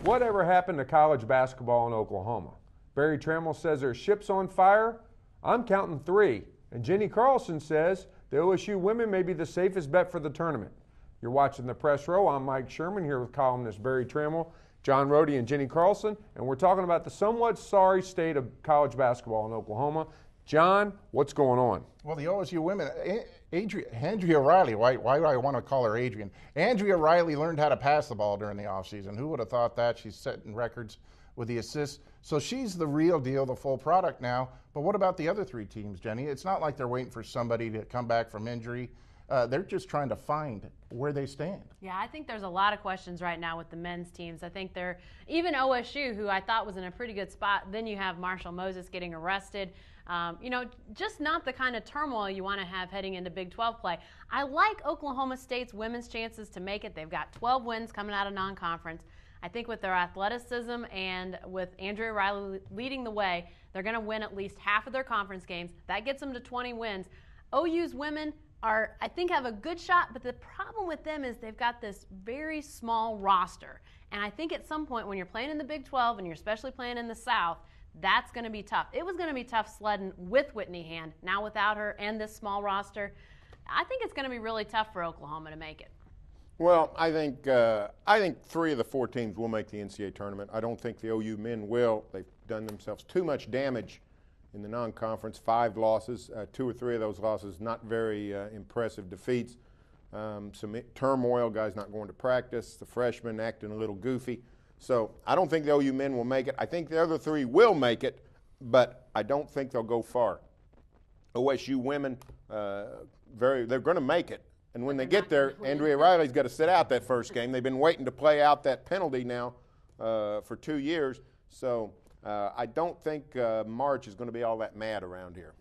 Whatever happened to college basketball in Oklahoma? Barry Trammell says their ship's on fire. I'm counting 3. And Jenny Carlson says the OSU women may be the safest bet for the tournament. You're watching The Press Row. I'm Mike Sherman here with columnist Barry Trammell, John Rohde, and Jenny Carlson. And we're talking about the somewhat sorry state of college basketball in Oklahoma. John, what's going on? Well, the OSU women, Andrea Riley, why do I want to call her Adrian? Andrea Riley learned how to pass the ball during the offseason. Who would have thought that? She's setting records with the assists. So she's the real deal, the full product now. But what about the other 3 teams, Jenny? It's not like they're waiting for somebody to come back from injury. They're just trying to find where they stand. Yeah, I think there's a lot of questions right now with the men's teams. I think they're, even OSU, who I thought was in a pretty good spot, then you have Marshall Moses getting arrested. Just not the kind of turmoil you want to have heading into Big 12 play. I like Oklahoma State's women's chances to make it. They've got 12 wins coming out of non-conference. I think with their athleticism and with Andrea Riley leading the way, they're going to win at least half of their conference games. That gets them to 20 wins. OU's women I think have a good shot, but the problem with them is they've got this very small roster. And I think at some point when you're playing in the Big 12 and you're especially playing in the South, that's going to be tough. It was going to be tough sledding with Whitney Hand. Now without her and this small roster, I think it's going to be really tough for Oklahoma to make it. Well, I think 3 of the 4 teams will make the NCAA tournament. I don't think the OU men will. They've done themselves too much damage in the non-conference. 5 losses, 2 or 3 of those losses, not very impressive defeats. Some turmoil, guys not going to practice, the freshmen acting a little goofy. So I don't think the OU men will make it. I think the other 3 will make it, but I don't think they'll go far. OSU women, they're going to make it. And when they get there, Andrea Riley's got to sit out that first game. They've been waiting to play out that penalty now for 2 years. So I don't think March is going to be all that mad around here.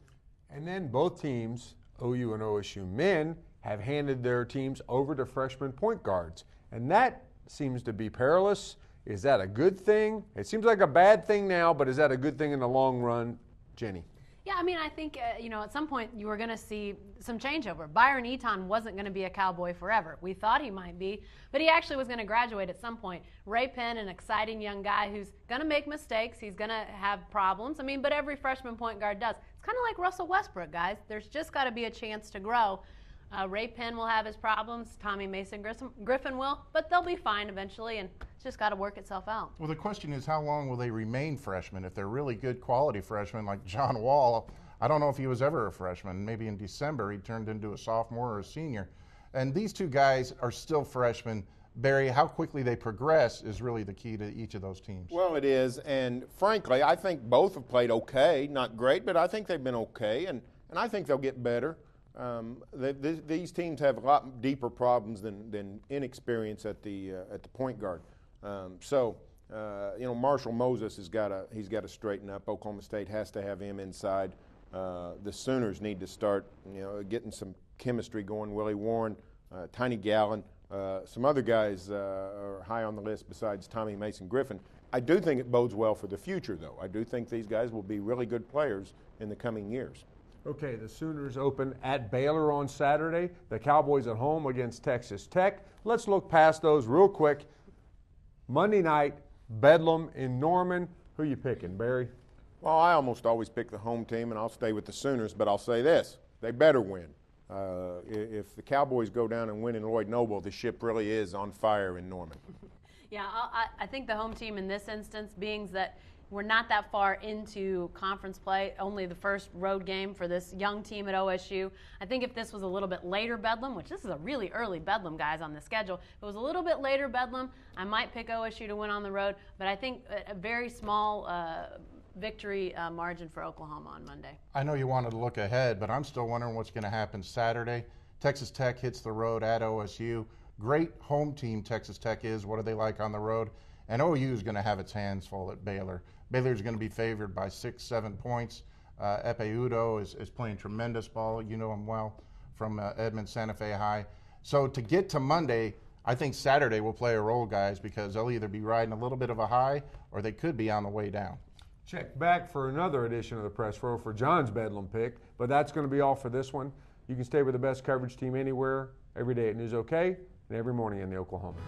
And then both teams, OU and OSU men, have handed their teams over to freshman point guards. And that seems to be perilous. Is that a good thing? It seems like a bad thing now, but is that a good thing in the long run, Jenny? Yeah, I mean, I think, at some point you were going to see some changeover. Byron Eaton wasn't going to be a Cowboy forever. We thought he might be, but he actually was going to graduate at some point. Ray Penn, an exciting young guy who's going to make mistakes. He's going to have problems. I mean, but every freshman point guard does. It's kind of like Russell Westbrook, guys. There's just got to be a chance to grow. Ray Penn will have his problems. Tommy Mason Griffin will, but they'll be fine eventually, and it's just got to work itself out. Well, the question is, how long will they remain freshmen? If they're really good quality freshmen like John Wall, I don't know if he was ever a freshman. Maybe in December he turned into a sophomore or a senior. And these 2 guys are still freshmen. Barry, how quickly they progress is really the key to each of those teams. Well, it is, and frankly, I think both have played okay. Not great, but I think they've been okay, and I think they'll get better. These teams have a lot deeper problems than inexperience at the point guard. Marshall Moses he's got to straighten up. Oklahoma State has to have him inside. The Sooners need to start getting some chemistry going. Willie Warren, Tiny Gallon, some other guys are high on the list besides Tommy Mason Griffin. I do think it bodes well for the future, though. I do think these guys will be really good players in the coming years. Okay, the Sooners open at Baylor on Saturday. The Cowboys at home against Texas Tech. Let's look past those real quick. Monday night, Bedlam in Norman. Who you picking, Barry? Well, I almost always pick the home team, and I'll stay with the Sooners, but I'll say this. They better win. If the Cowboys go down and win in Lloyd Noble, the ship really is on fire in Norman. Yeah, I think the home team in this instance, being that we're not that far into conference play, only the first road game for this young team at OSU. I think if this was a little bit later Bedlam, which this is a really early Bedlam, guys, on the schedule. If it was a little bit later Bedlam, I might pick OSU to win on the road, but I think a very small victory margin for Oklahoma on Monday. I know you wanted to look ahead, but I'm still wondering what's going to happen Saturday. Texas Tech hits the road at OSU. Great home team Texas Tech is. What are they like on the road? And OU is going to have its hands full at Baylor. Baylor's going to be favored by 6-7 points. Epe Udo is playing tremendous ball. You know him well from Edmond Santa Fe High. So to get to Monday, I think Saturday will play a role, guys, because they'll either be riding a little bit of a high or they could be on the way down. Check back for another edition of the Press Row for John's Bedlam pick, but that's going to be all for this one. You can stay with the best coverage team anywhere, every day at News OK, and every morning in the Oklahoma.